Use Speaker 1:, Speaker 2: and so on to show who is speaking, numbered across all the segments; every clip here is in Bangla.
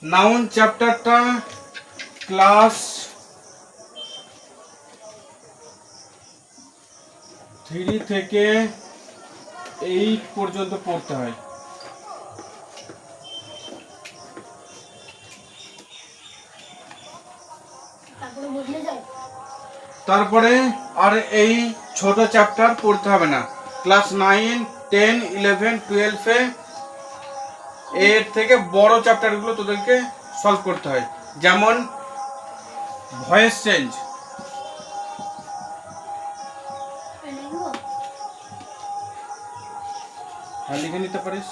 Speaker 1: নাউন চ্যাপ্টারটা ক্লাস 3 থেকে 8 পর্যন্ত পড়তে হয়। তারপরে আর এই ছোট চ্যাপ্টার পড়তে হবে না। ক্লাস 9, 10, 11, 12-এ এর থেকে বড় চ্যাপ্টারগুলো তোদেরকে সলভ করতে হয়। যেমন ভয়েস চেঞ্জ, হ্যাঁ লিখে নিতে পারিস।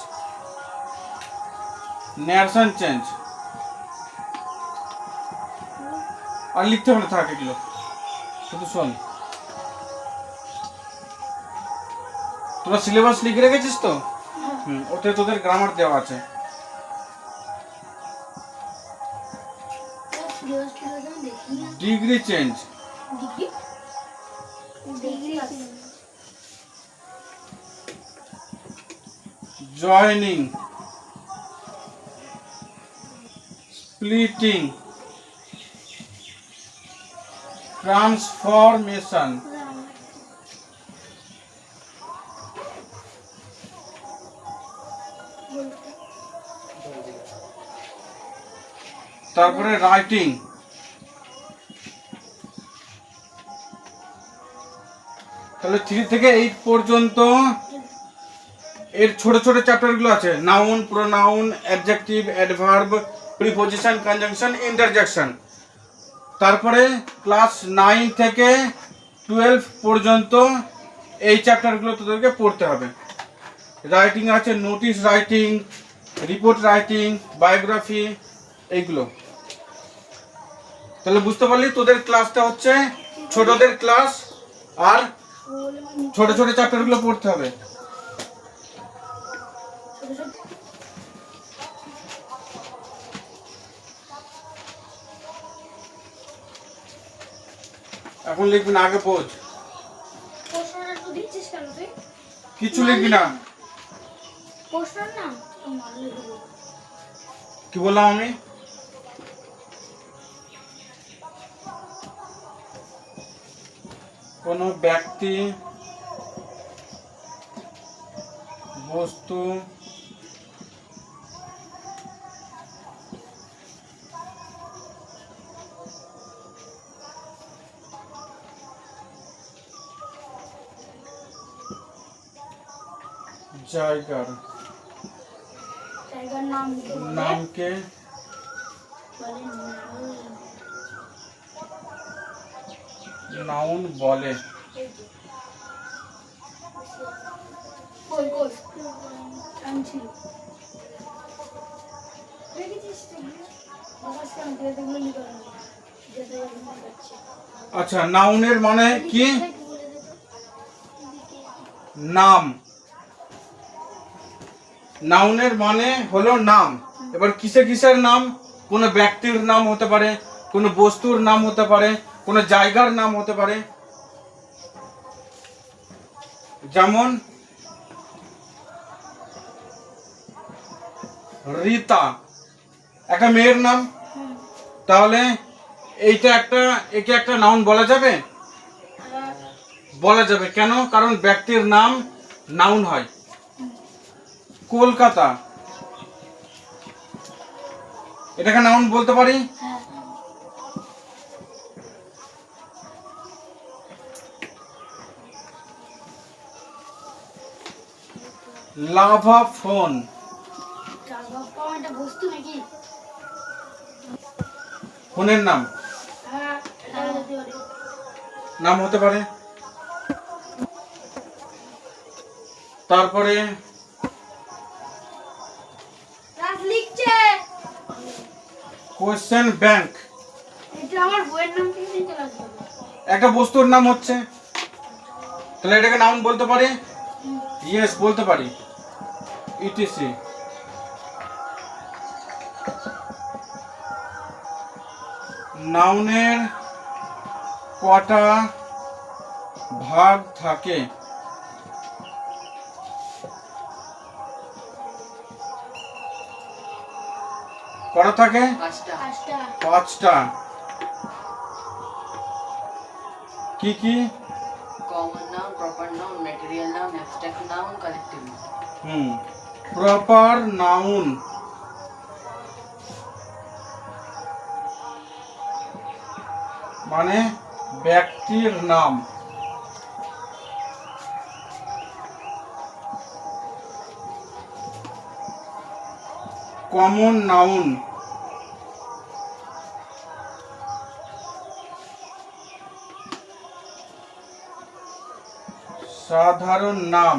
Speaker 1: ন্যারেশন চেঞ্জ, আর লিখতে হবে না, থাক এগুলো শুধু শোন। তোরা সিলেবাস লিখে রেখেছিস তো? ওতে তোদের গ্রামার দেওয়া আছে। Degree change, joining, splitting, transformation, তারপরে রাইটিং, তাহলে 3 থেকে 8 পর্যন্ত এর ছোট ছোট চ্যাপ্টারগুলো আছে। Noun, pronoun, adjective, adverb, preposition, conjunction, interjection. তারপরে ক্লাস 9 থেকে 12 পর্যন্ত এই চ্যাপ্টারগুলো তোদেরকে পড়তে হবে। রাইটিং আছে, notice writing, report writing, biography, এইগুলো। তাহলে বুঝতে পারলি তোদের ক্লাসটা হচ্ছে ছোটদের ক্লাস, আর ছোট ছোট চ্যাপ্টারগুলো পড়তে হবে। এখন লিখবি না, আগে বোঝ। কিছু লিখবি না। কি বললাম আমি? কোনো ব্যক্তি, বস্তু, জায়গার নামকে নাউন বলে। আচ্ছা, নাউনের মানে কি? নাম। নাউনের মানে হলো নাম। এবার কিসের নাম? কোনো ব্যক্তির নাম হতে পারে, কোনো বস্তুর নাম হতে পারে, কোনো জায়গার নাম হতে পারে। যেমন রীতা একটা মেয়ের নাম, তাহলে একে একটা নাউন বলা যাবে? বলা যাবে। কেন? কারণ ব্যক্তির নাম নাউন হয়। কলকাতা, এটাকে নাউন বলতে পারি? লাভা ফোন, ফোনের নাম নাম হতে পারে। তারপরে কোশ্চেন ব্যাংক, একটা বস্তুর নাম হচ্ছে, তাহলে এটাকে নাউন বলতে পারি? ইয়েস, বলতে পারি। ইটিসি। নাউনের কটা ভাগ থাকে? কটা থাকে?
Speaker 2: পাঁচটা।
Speaker 1: 5টা। কি কি?
Speaker 3: Common noun, proper noun, material noun, abstract noun, collective noun.
Speaker 1: Proper noun মানে ব্যক্তির নাম। কমন নাউন সাধারণ নাম।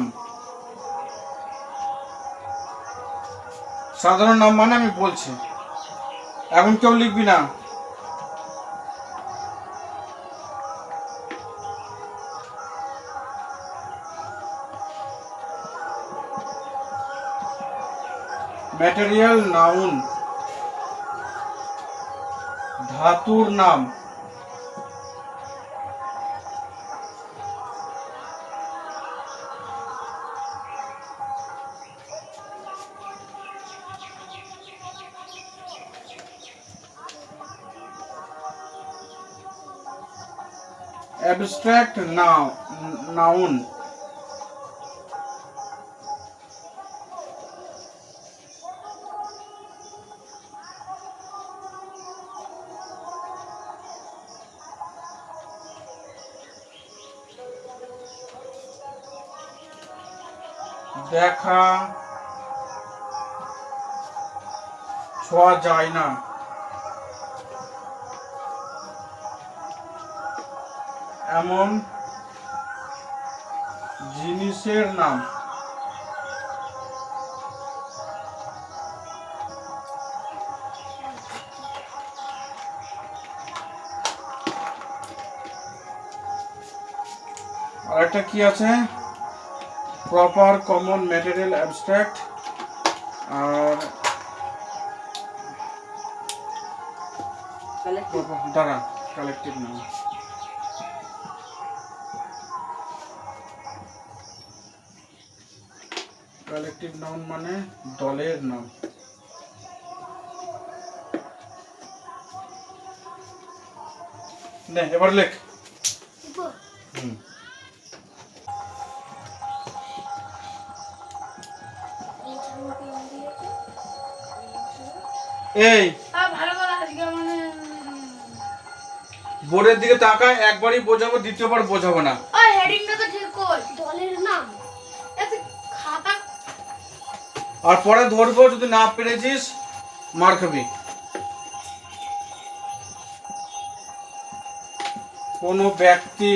Speaker 1: সাধারণ নাম মানে আমি বলছি, এখন কেউ লিখবি না। ম্যাটেরিয়াল নাউন ধাতুর নাম। অ্যাবস্ট্রাক্ট নাউন দেখা ছোঁয়া যায় না এমন জিনিসের নাম। আর একটা কি আছে? প্রপার, কমন, ম্যাটেরিয়াল, অ্যাবস্ট্রাক্ট আর দাঁড়া কালেক্টিভ নাউন। কালেক্টিভ নাউন মানে দলের নাম। নে এবার লেখ। এই বোর্ডের দিকে তাকা, একবারই বোঝাবো, দ্বিতীয়বার বোঝাবো না। আর পরে ধরবো, যদি না পেরেছিস মার খাবি। কোনো ব্যক্তি,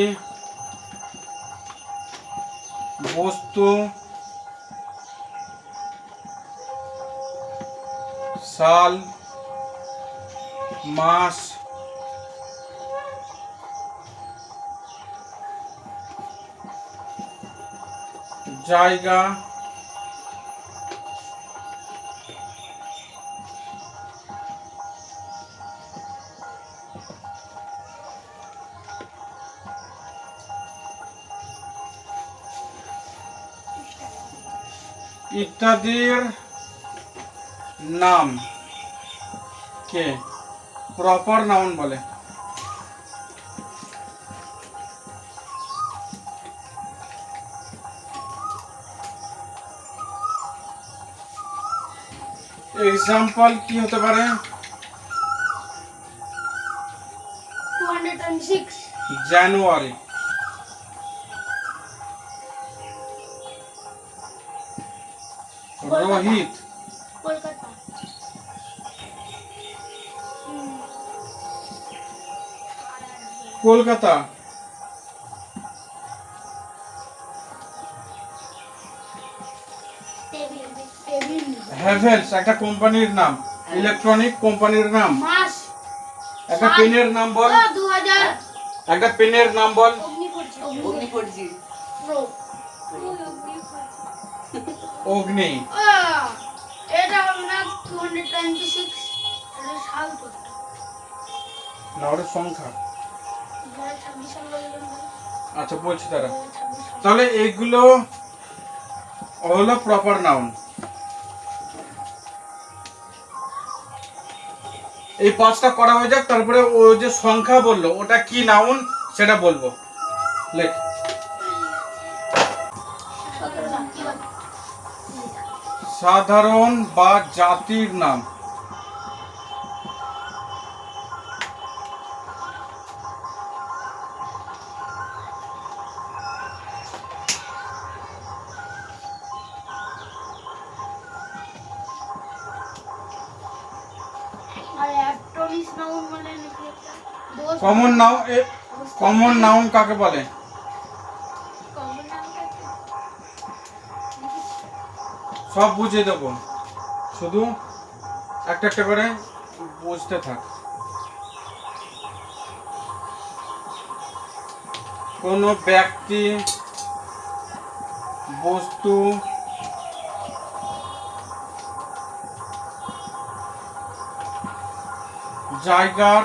Speaker 1: বস্তু, সাল, মাস, জায়গা, ইত্যাদির নাম কে প্রপার নাউন বলে। এক্সাম্পল কি হতে পারে?
Speaker 2: 206
Speaker 1: জানুয়ারি, রোহিত,
Speaker 2: কলকাতা,
Speaker 1: কলকাতা, হ্যাভেলস একটা কোম্পানির নাম, ইলেকট্রনিক কোম্পানির নাম।
Speaker 2: মাস,
Speaker 1: একটা পেনের নাম বল।
Speaker 2: 2000
Speaker 1: একটা পেনের নাম বল।
Speaker 3: অগ্নিপর্জি,
Speaker 1: অগ্নি।
Speaker 2: এটা হবে না 226 এটা সাল কত?
Speaker 1: না ওটা সংখ্যা।
Speaker 2: 2026 সাল বললাম।
Speaker 1: আচ্ছা বলছি তারা। তাহলে এইগুলো হলো প্রপার নাউন। এই 5টা করা হয়ে যাক, তারপরে ও যে সংখ্যা বললো ওটা কি নাউন সেটা বলবো। লেখ। সাধারণ বা জাতির নাম।
Speaker 2: আর অ্যাপটোনিস নাউন মানে নাকি একটা দোষ
Speaker 1: কমন নাউন, কমন নাউন কাকে বলে?
Speaker 2: কমন নাউন কাকে?
Speaker 1: সব বুঝিয়ে দেবো, শুধু একটা একটা করে বুঝতে থাক। কোনো ব্যক্তি, বস্তু, জায়গার,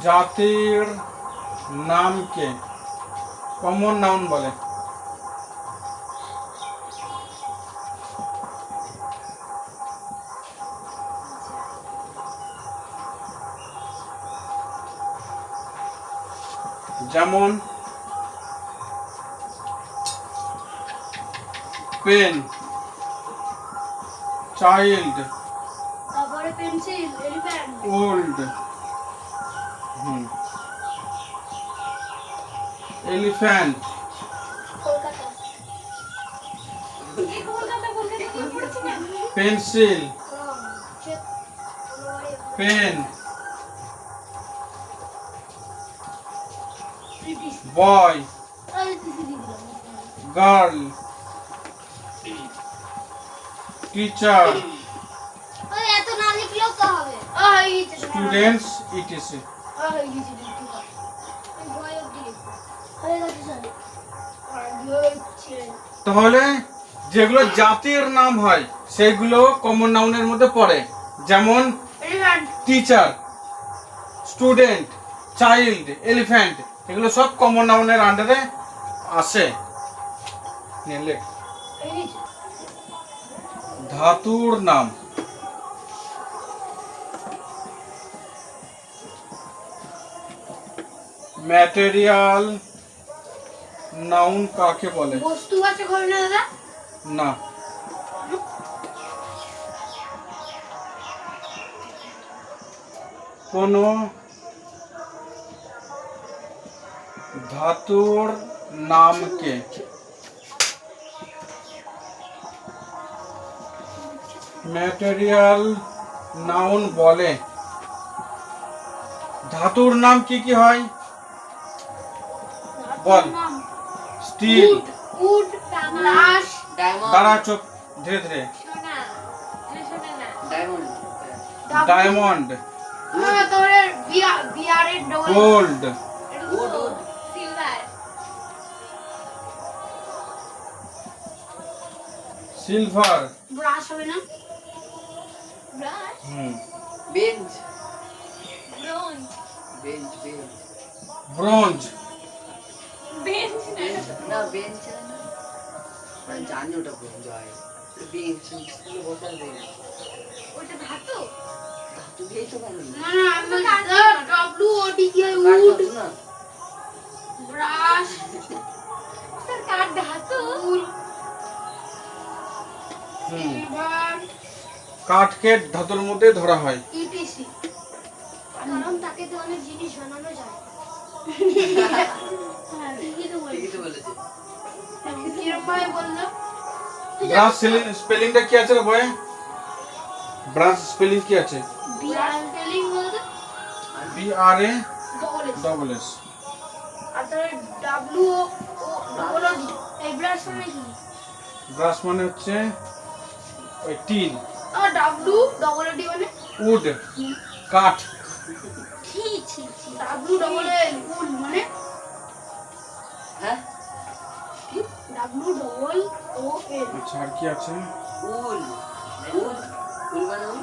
Speaker 1: জাতির নামকে কমন নাউন বলে। যেমন পেন, চাইল্ড,
Speaker 2: তারপরে pencil, elephant,
Speaker 1: old, elephant,
Speaker 2: Kolkata. এই কলকাতা কলকাতা কি পড়েছি না?
Speaker 1: পেন্সিল,
Speaker 2: চেক
Speaker 1: পেন,
Speaker 2: ব্রিটিশ
Speaker 1: বয়,
Speaker 2: এই দিদি দিলাম
Speaker 1: গার্ল, টিচার,
Speaker 2: ওই এত না লিখলেও তো হবে এই যে
Speaker 1: স্টুডেন্টস, ইটিসি।
Speaker 2: এই যে ঠিক আছে এই ভয় অবধি হয়ে গেছে স্যার আর হচ্ছে
Speaker 1: তাহলে যেগুলো জাতির নাম হয় সেগুলো কমন নাউনের মধ্যে পড়ে। যেমন
Speaker 2: elephant
Speaker 1: teacher, student, child, elephant, এগুলো সব কমন নাউনের আন্ডারে আসে। নিয়ে লেখ।
Speaker 2: এই যে
Speaker 1: ধাতুর নাম। ম্যাটেরিয়াল নাউন কাকে বলে?
Speaker 2: বস্তু আছে ঘরে না দাদা
Speaker 1: না। কোনো ধাতুর নামকে ম্যাটেরিয়াল নাউন বলে। ধাতুর নাম কি কি হয় বল?
Speaker 2: নাম
Speaker 1: স্টিল,
Speaker 2: উড গ্লাস
Speaker 3: ডায়মন্ড,
Speaker 1: দাঁড়া চোখ, ধীরে ধীরে।
Speaker 2: সোনা সোনা না
Speaker 3: ডায়মন্ড,
Speaker 1: ডায়মন্ড,
Speaker 2: তারপরে বিয়ারের double
Speaker 1: gold,
Speaker 3: wood, wood,
Speaker 2: silver
Speaker 1: silver,
Speaker 2: brass হবে না brass
Speaker 3: bench,
Speaker 2: bronze
Speaker 3: bench, bench,
Speaker 1: bronze,
Speaker 2: bench
Speaker 3: না বেঞ্চ না, আমি জানি ওটা বেঞ্চ হয়, বেঞ্চ স্কুলে বসার বেঞ্চ,
Speaker 2: ওটা ধাতু
Speaker 3: তুই দিয়েই তো পারবি
Speaker 2: না না আমি ডব্লিউ ও ডি কি
Speaker 3: কার
Speaker 2: উড
Speaker 3: কথা না,
Speaker 2: ব্রাশ স্যার কার ধাতু সিলভার
Speaker 1: কাঠকে ধাতুর মধ্যে ধরা হয়।
Speaker 2: ইটিসি কারণ তাকে তো অনেক জিনিস বানানো যায় হ্যাঁ ঠিকই তো
Speaker 3: ঠিকই তো
Speaker 2: বলেছি
Speaker 3: বলেছে,
Speaker 2: কিরম ভাবে বললো
Speaker 1: ব্রাশ স্পেলিংটা কি আছে রে বয়? ব্রাশ স্পেলিং কি আছে?
Speaker 2: বিআর স্পেলিং বলতে
Speaker 1: B R A
Speaker 2: double S
Speaker 1: double S.
Speaker 2: আর তাহলে W O double O D এই ব্রাশ মানে কি
Speaker 1: ব্রাশ মানে হচ্ছে ওই টিন,
Speaker 2: আর ডাব্লিউ ডবল ও ডি মানে
Speaker 1: উড, কাঠ,
Speaker 2: ছি ছি ছি ডাব্লিউ ডবল এল উড মানে
Speaker 3: হ্যাঁ,
Speaker 2: ডাব্লিউ ডবল ও এল
Speaker 1: আচ্ছা আর কি আছে?
Speaker 3: উল, উল, উল মানে উল,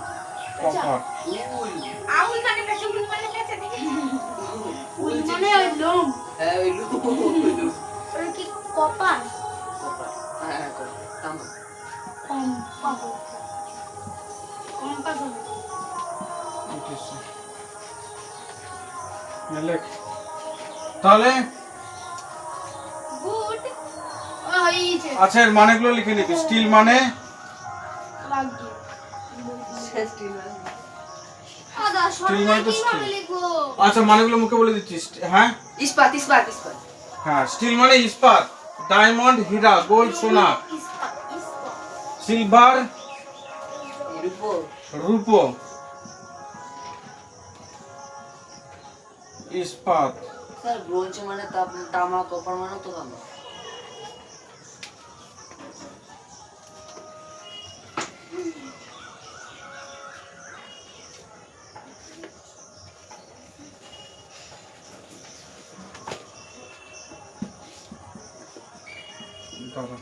Speaker 1: কপার,
Speaker 3: উল,
Speaker 2: আউল মানে কাছে উল মানে কাছে দেখি উল মানে ওই লোম
Speaker 3: হ্যাঁ ওই লু,
Speaker 2: ওটা কি কপার
Speaker 3: কপার, হ্যাঁ কপার, তামা,
Speaker 2: কম পাবো পাস হবে।
Speaker 1: লেখ তাহলে।
Speaker 2: গুড হয়েছে।
Speaker 1: আচ্ছা এর মানেগুলো লিখে নিবি। স্টিল মানে
Speaker 2: লাগবে
Speaker 3: শেষ দিন
Speaker 2: আদা
Speaker 1: Steel মানে তো
Speaker 2: কিভাবে
Speaker 1: steel।
Speaker 2: লিখবো?
Speaker 1: আচ্ছা মানেগুলো মুখে বলে দিচ্ছিস। হ্যাঁ
Speaker 3: ইস্পাত ইস্পাত ইস্পাত
Speaker 1: হ্যাঁ, স্টিল মানে ইস্পাত, ডায়মন্ড হীরা, গোল্ড সোনা,
Speaker 2: ইস্পাত ইস্পাত
Speaker 1: সিলভার
Speaker 3: এর উপর
Speaker 1: রূপো, ইস্পাত।
Speaker 3: স্যার ব্রোঞ্জ মানে তামা, কপার মানে তো তামা।
Speaker 1: দাঁড়া।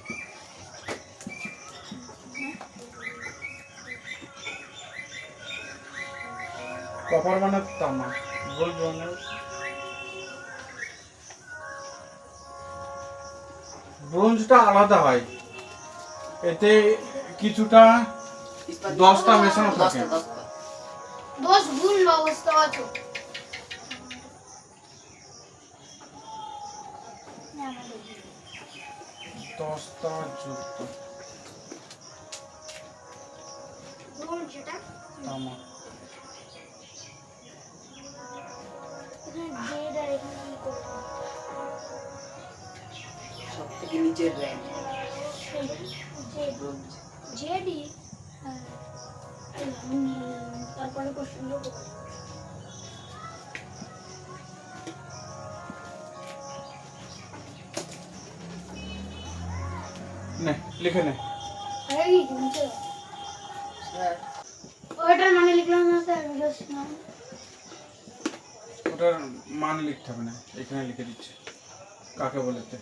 Speaker 1: কপার মানে তামা, গোল্ড মানে ব্রোঞ্জটা আলাদা হয়, এতে কিছুটা
Speaker 3: ইস্পাত
Speaker 1: 10টা মেশানো থাকে।
Speaker 3: 10টা
Speaker 2: 10 গুণ অবস্থা আছে।
Speaker 1: 10টা যুক্ত
Speaker 2: গুণ যেটা
Speaker 1: তামা।
Speaker 2: এখানে জেড আর এখানে কি করব?
Speaker 3: সব থেকে নিচের র্যাঙ্ক
Speaker 2: জেড
Speaker 3: ব্রোঞ্জ।
Speaker 2: জেডি তারপরে কোশ্চেন করব।
Speaker 1: নে লিখে নে।
Speaker 2: আরে কি নিচে
Speaker 3: স্যার
Speaker 2: ওটার মানে লিখলাম না স্যার, জাস্ট নাম।
Speaker 1: ওটার মান লিখতে হবে না, এখানে লিখে দিচ্ছি কাকে বলেতে।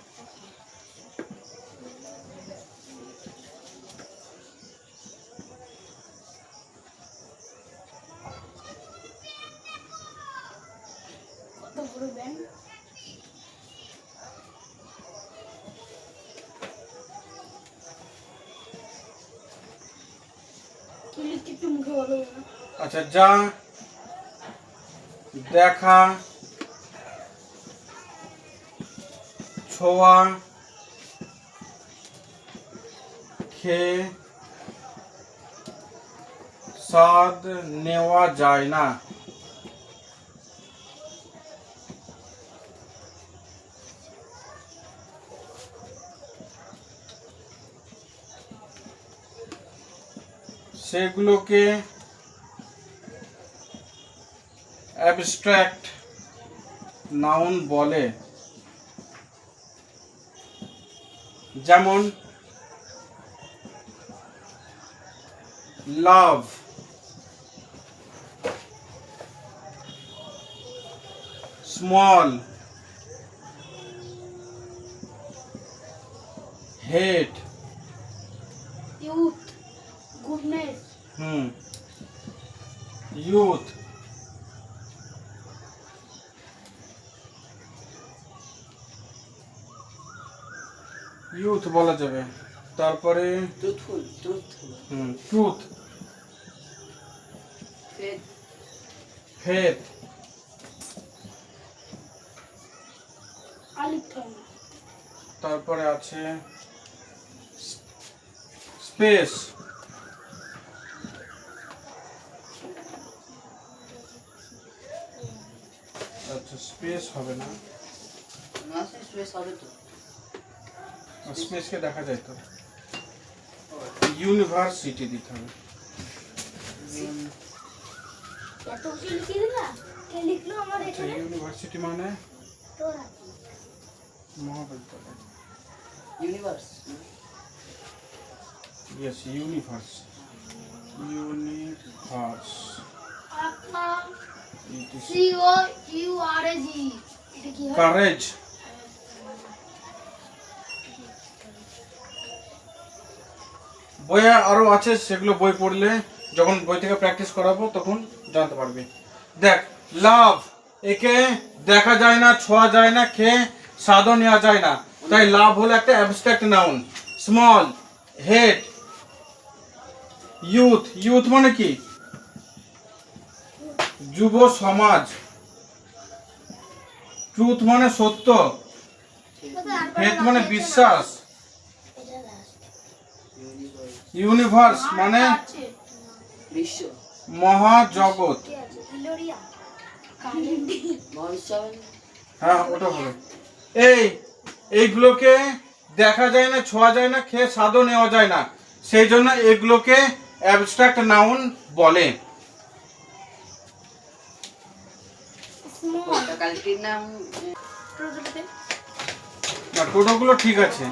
Speaker 2: কত বড় ব্যান্ড। কি লিখতে একটু মুখে বলো না।
Speaker 1: আচ্ছা যা দেখা, ছোঁয়া, খেয়ে স্বাদ নেওয়া যায় না, সেগুলোকে অ্যাবস্ট্রাক্ট নাউন বলে। যেমন love, small, hate,
Speaker 2: youth, goodness,
Speaker 1: youth, youth বলা যাবে। তারপরে
Speaker 3: truthful truthful
Speaker 1: truth,
Speaker 3: faith
Speaker 1: faith,
Speaker 2: আলিথন,
Speaker 1: তারপরে আছে স্পেস, আচ্ছা স্পেস হবে না,
Speaker 3: না স্পেস হবে তো।
Speaker 1: স্পেসকে দেখা যায় তো, ইউনিভার্সিটি দিতে হবে।
Speaker 2: এত কিছু লিখে দিলা? কে লিখলো আমার
Speaker 1: আচ্ছা
Speaker 2: এখানে?
Speaker 1: ইউনিভার্সিটি মানে
Speaker 2: তোরা।
Speaker 1: মহাবিদ্যালয়।
Speaker 3: ইউনিভার্স
Speaker 1: ইয়েস ইউনিভার্স, ইউনিভার্স,
Speaker 2: আপনা COURAG এটা কি হয়?
Speaker 1: কারেজ। বইয়ে আরো আছে, সেগুলো বই পড়লে যখন বই থেকে প্র্যাকটিস করাবো তখন জানতে পারবি। দেখ লাভ, একে দেখা যায় না, ছোঁয়া যায় না, খেয়ে স্বাদও নেওয়া যায় না, তাই লাভ হলো একটা abstract noun. Small, head, youth, youth মানে কি যুব সমাজ, ট্রুথ মানে সত্য, ফেথ মানে বিশ্বাস, ইউনিভার্স মানে
Speaker 3: বিশ্ব
Speaker 1: মহাজগৎ।
Speaker 3: মহাবিশ্ব
Speaker 1: হ্যাঁ ওটা হবে। এইগুলোকে দেখা যায় না, ছোঁয়া যায় না, খেয়ে স্বাদও নেওয়া যায় না, সেই জন্য এগুলোকে অ্যাবস্ট্রাক্ট নাউন বলে।
Speaker 3: কালেক্টিভ নাম
Speaker 1: না টোটোগুলো ঠিক আছে,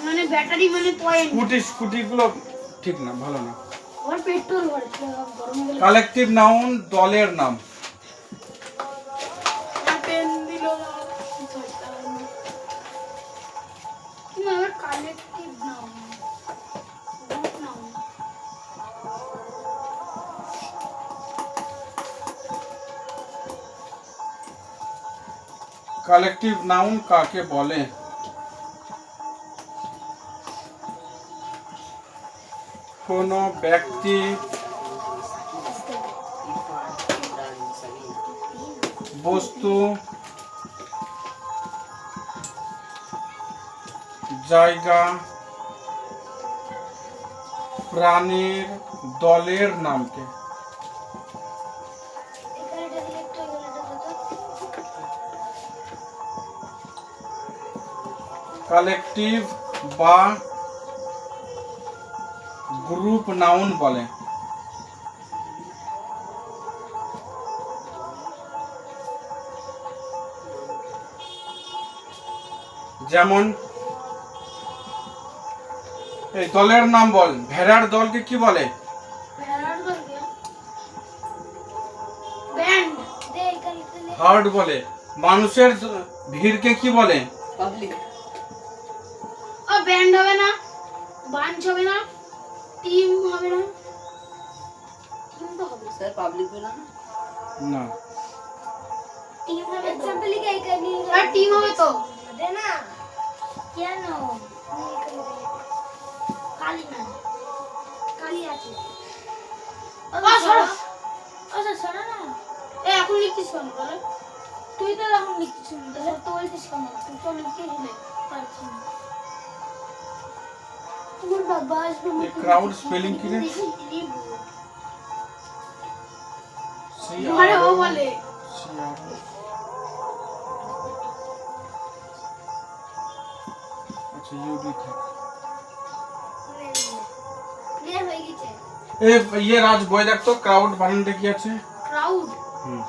Speaker 2: মানে ব্যাটারি মানে পয়েন্ট
Speaker 1: স্কুটিগুলো ঠিক না, ভালো না।
Speaker 2: আর পেট্রোল ভরে গরম হয়ে গেলে
Speaker 1: কালেকটিভ নাউন দলের নাম।
Speaker 2: পেন দিল তুমি আবার কালেক্টিভ নাও গ্রুপ নাও
Speaker 1: কালেকটিভ নাউন কাকে বলে? কোনো ব্যক্তি, বস্তু, জায়গা, প্রাণীর দলের নামকে
Speaker 2: এখানে এটা দিলে একটু এখানে এটা দাও
Speaker 1: কালেকটিভ বা গ্রুপ নাউন বলে। যেমন এই দলের নাম বল। ভেড়ার দলকে কি বলে?
Speaker 2: ভেড়ার দলকে ব্যান্ড দে এখানে দিলে
Speaker 1: হার্ড বলে। মানুষের ভিড়কে কি বলে?
Speaker 3: পাবলিক
Speaker 2: ও ব্যান্ড হবে না বাঞ্চ হবে না টিম হবে না টিম তো হবে
Speaker 3: স্যার পাবলিক বলে না
Speaker 1: না,
Speaker 2: টিম হবে एग्जांपल লিখে এখানে আর টিম হবে তো দে না কেন কালি না কালি আছে আচ্ছা শোনা না এ এখন লিখিস কেন বলে তুই তো এখন লিখিস তাহলে তো বলছিস কেন তুই তো লিখিস নে পারছিস না তোমার বাবা আসবে
Speaker 1: এই ক্রাউড স্পেলিং কি রে?
Speaker 2: আরে ও বলে
Speaker 1: আচ্ছা ইউডি থাক।
Speaker 2: ক্লিয়ার হয়ে গেছে
Speaker 1: ইয়ে রাজ বই দেখতো ক্রাউড বানানটা কি আছে?
Speaker 2: ক্রাউড
Speaker 1: হুম,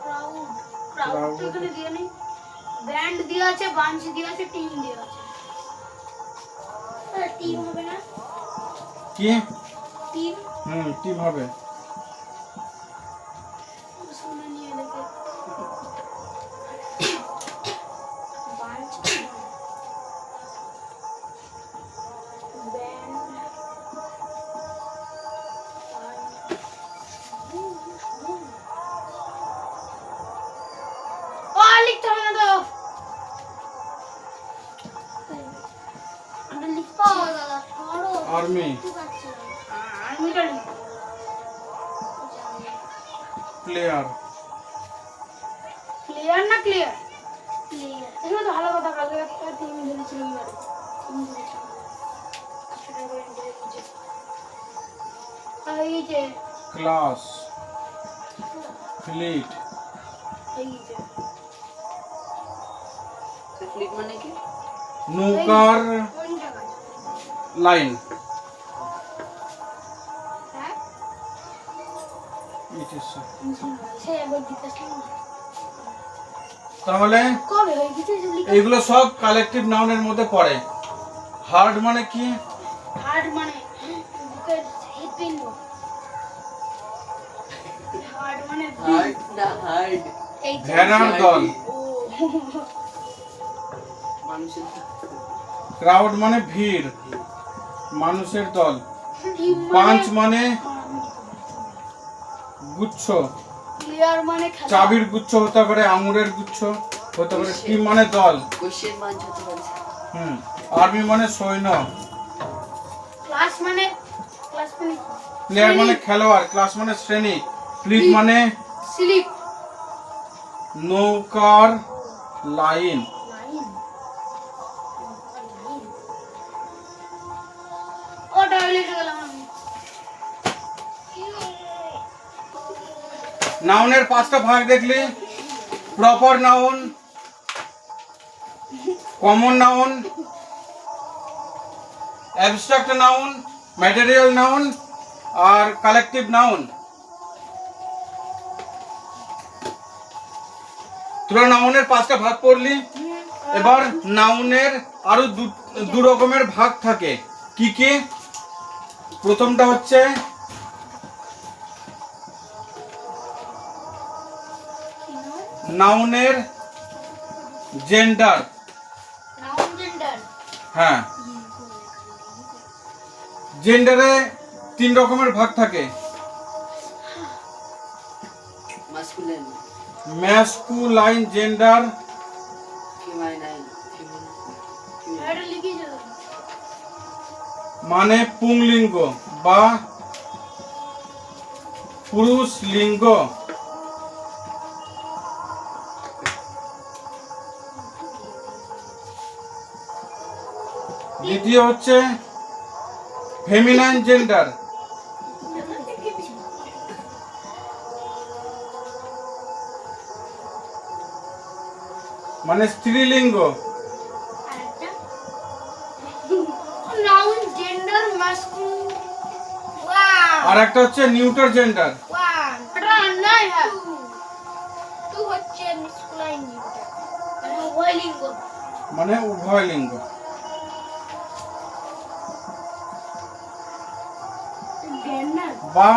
Speaker 2: ক্রাউড ক্রাউড তো এখানে দিয়ে নেই ব্যান্ড দিয়ে আছে বাঞ্চ দিয়ে আছে টিম দিয়ে আছে আরে টিম হবে না
Speaker 1: কি?
Speaker 2: টিম
Speaker 1: টিম হবে।
Speaker 2: শুনে নিয়ে দেখে বাঞ্চ ব্যান্ড ও লিখতে হবে না তো আমি লিখতে দাদা করো
Speaker 1: আর্মি,
Speaker 2: আর্মিটা লিখো
Speaker 1: প্লেয়ার,
Speaker 2: ক্লিয়ার না ক্লিয়ার ক্লিয়ার এগুলো তো ভালো কথা কালকে একটা টিম ধরেছিল এবারে টিম ধরেছিল সেটা করে বুঝে এই যে
Speaker 1: ক্লাস, ফ্লিট,
Speaker 2: এই যে
Speaker 3: স্যার ফ্লিট মানে কি
Speaker 1: নৌকার
Speaker 2: কোন জায়গায়
Speaker 1: লাইন।
Speaker 2: হ্যাঁ সে একবার জিজ্ঞাসা
Speaker 1: তাহলে
Speaker 2: কবে হয়ে গেছে লিখে
Speaker 1: এইগুলো সব কালেকটিভ নাউনের মধ্যে পড়ে। হার্ড মানে কি?
Speaker 2: হার্ড মানে বুকের হৃৎপিণ্ড হার্ড মানে
Speaker 3: হার্ড না হার্ড
Speaker 2: এই যে
Speaker 1: ভেড়ার দল।
Speaker 2: ও
Speaker 3: মানুষের
Speaker 1: ক্রাউড মানে ভিড়, মানুষের দল।
Speaker 2: টিম
Speaker 1: পাঁচ মানে গুচ্ছ,
Speaker 2: ক্লিয়ার মানে খেলা
Speaker 1: চাবির গুচ্ছ হতে পারে, আঙুরের গুচ্ছ হতে পারে। টিম মানে দল।
Speaker 3: কোশ্চেন মাঞ্চ হতে পারে
Speaker 1: আর্মি মানে সৈন্য,
Speaker 2: ক্লাস মানে
Speaker 1: প্লেয়ার মানে খেলোয়াড়, ক্লাস মানে শ্রেণী, ফ্লিট মানে
Speaker 2: স্লিপ
Speaker 1: নৌকার লাইন,
Speaker 2: লাইন ওটা লিখে গেলাম আমি।
Speaker 1: নাউনের 5টা ভাগ দেখলি, proper noun, common noun, abstract noun, material noun আর কালেকটিভ নাউন। তোরা নাউনের 5টা ভাগ পড়লি। এবার নাউনের আরো দু রকমের ভাগ থাকে। কি কি? প্রথমটা হচ্ছে নাউনের জেন্ডার।
Speaker 2: নাউন জেন্ডার
Speaker 1: হ্যাঁ, জেন্ডারে 3 রকমের ভাগ থাকে।
Speaker 3: মাস্কুলিন,
Speaker 1: ম্যাসকুলাইন জেন্ডার,
Speaker 3: ফিমেনাইন,
Speaker 2: এটা লিখে গেলাম।
Speaker 1: মানে পুংলিঙ্গ বা পুরুষ লিঙ্গ। দ্বিতীয় হচ্ছে ফেমিনাইন জেন্ডার, মানে স্ত্রীলিঙ্গ।
Speaker 2: আরেকটা নাউন জেন্ডার মাস্কুলিন ওয়াও
Speaker 1: আর একটা হচ্ছে নিউটার জেন্ডার।
Speaker 2: ওয়ান এটা নাই হ্যাঁ টু হচ্ছে মাস্কুলিন জেন্ডার মানে উভয় লিঙ্গ।
Speaker 1: মানে উভয় লিঙ্গ।
Speaker 2: জেন্ডার
Speaker 1: বা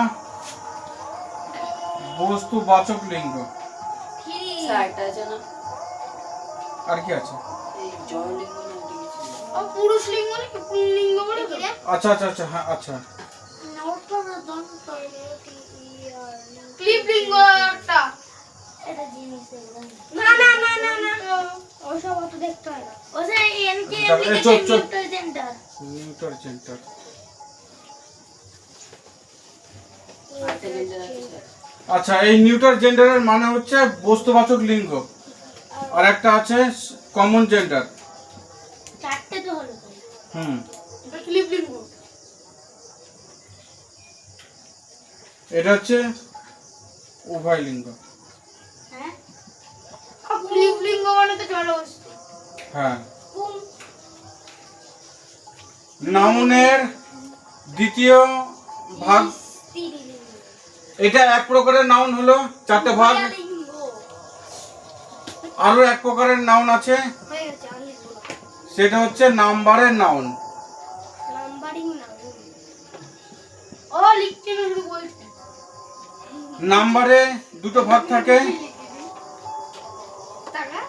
Speaker 1: বস্তুবাচক লিঙ্গ।
Speaker 2: থ্রি
Speaker 3: স্যার এটা আছে না,
Speaker 1: আর কি আছে?
Speaker 3: এই জয়লিঙ্গ না ওটা কি ছিল?
Speaker 2: ও পুরুষ লিঙ্গ নাকি পুংলিঙ্গ বলে কি রে?
Speaker 1: আচ্ছা আচ্ছা আচ্ছা, হ্যাঁ আচ্ছা।
Speaker 2: ক্লিপ লিঙ্গ একটা এটা জিনিস না না না না না ওসব অত দেখতে হয় না ওসে এনকে
Speaker 1: এই চুপ, চুপ।
Speaker 2: Neutral gender
Speaker 1: neuter gender.
Speaker 3: আরেকটা জেন্ডার আছে স্যার।
Speaker 1: আচ্ছা, এই নিউটার জেন্ডারের মানে হচ্ছে বস্তুবাচক লিঙ্গ। আর একটা আছে কমন জেন্ডার।
Speaker 2: চারটে তো হলো
Speaker 1: হুম,
Speaker 2: এটা ক্লিপ লিঙ্গ
Speaker 1: এটা হচ্ছে উভয় লিঙ্গ।
Speaker 2: হ্যাঁ ক্লিপ লিঙ্গ মানে তো জড় বস্তু
Speaker 1: হ্যাঁ। নাউনের দ্বিতীয় ভাগ,
Speaker 2: স্ত্রীলিঙ্গ
Speaker 1: এটা এক প্রকারের নাউন হলো, 4টে ভাগ।
Speaker 2: লিঙ্গ
Speaker 1: আরো এক প্রকারের নাউন আছে,
Speaker 2: হয়ে গেছে আমি লিখবো
Speaker 1: সেটা হচ্ছে নাম্বারের নাউন।
Speaker 2: নাম্বারিং নাউন ও লিখতে না শুধু বলতে
Speaker 1: নাম্বারে 2টো ভাগ থাকে।
Speaker 2: টাকা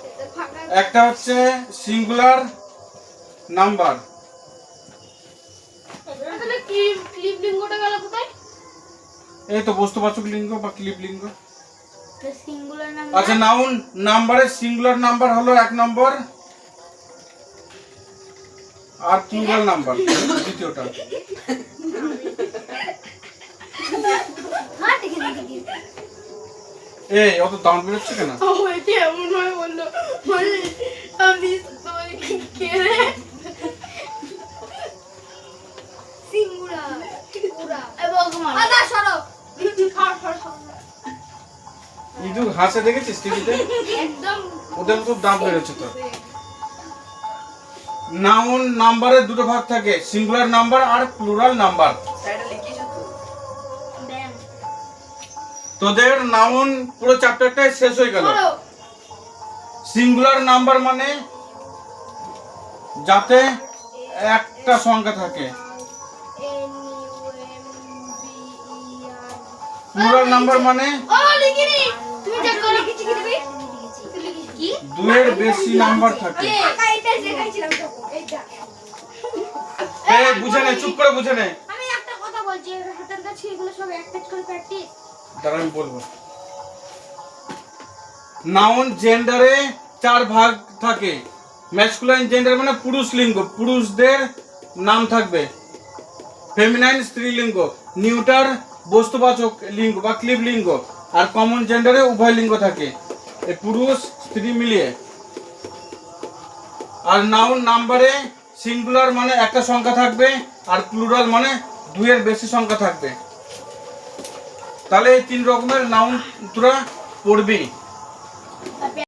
Speaker 2: এটা ফাঁকা
Speaker 1: একটা হচ্ছে সিঙ্গুলার নাম্বার,
Speaker 2: তাহলে ক্লিপ লিঙ্গটা গেল কোথায়?
Speaker 1: এই তো বস্তুবাচক লিঙ্গ বা ক্লিপ লিঙ্গ।
Speaker 2: সিঙ্গুলার নাম্বার
Speaker 1: আচ্ছা, নাউন নাম্বারের সিঙ্গুলার নাম্বার হলো 1 নম্বর, আর প্লুরাল নাম্বার দ্বিতীয়টা।
Speaker 2: হ্যাঁ দেখে দেখে
Speaker 1: এই অত দাম বেরোচ্ছে কেন?
Speaker 2: ওইটি এমন হয় বললো মানে আমি তোমাকে কে রে সিঙ্গুলার পুরা এ ভগবান আদা সরো
Speaker 1: ইদু হাসে দেখেছিস টিভিতে?
Speaker 2: একদম
Speaker 1: ওদের খুব দাম বেরোচ্ছে তো। নাউন নাম্বারে 2টো ভাগ থাকে, সিঙ্গুলার নাম্বার আর প্লুরাল নাম্বার।
Speaker 3: স্যার এটা লিখেছো তো?
Speaker 2: ব্যাং
Speaker 1: তোদের নাউন পুরো চ্যাপ্টারটাই শেষ হয়ে গেল।
Speaker 2: সরো
Speaker 1: সিঙ্গুলার নাম্বার মানে যাতে একটা সংখ্যা থাকে। প্লুরাল নাম্বার মানে
Speaker 2: ও লিখিনি তুমি যা করে লিখেছি কি তুমি কি
Speaker 1: 2 এর বেশি নাম্বার থাকে।
Speaker 2: একা এটা দেখাইছিলাম তো এইটা
Speaker 1: এই বুঝে নে, চুপ করে বুঝে নে।
Speaker 2: আমি একটা কথা বলছি এর হাতের কাছে এগুলো সব এক পেজ করে প্র্যাকটিস
Speaker 1: দাঁড়া আমি বলবো। নাউন জেন্ডারে 4 ভাগ থাকে। ম্যাসকুলাইন জেন্ডার মানে পুরুষ লিঙ্গ, পুরুষদের নাম থাকবে। ফেমিনাইন স্ত্রীলিঙ্গ, নিউটার বস্তুবাচক লিঙ্গ বা ক্লিব লিঙ্গ, আর কমন জেন্ডারে উভয় লিঙ্গ থাকে, এই পুরুষ স্ত্রী মিলিয়ে। আর নাউন নাম্বারে সিঙ্গুলার মানে একটা সংখ্যা থাকবে, আর প্লুরাল মানে দুইয়ের বেশি সংখ্যা থাকবে। তাহলে এই 3 রকমের নাউন তোরা পড়বি।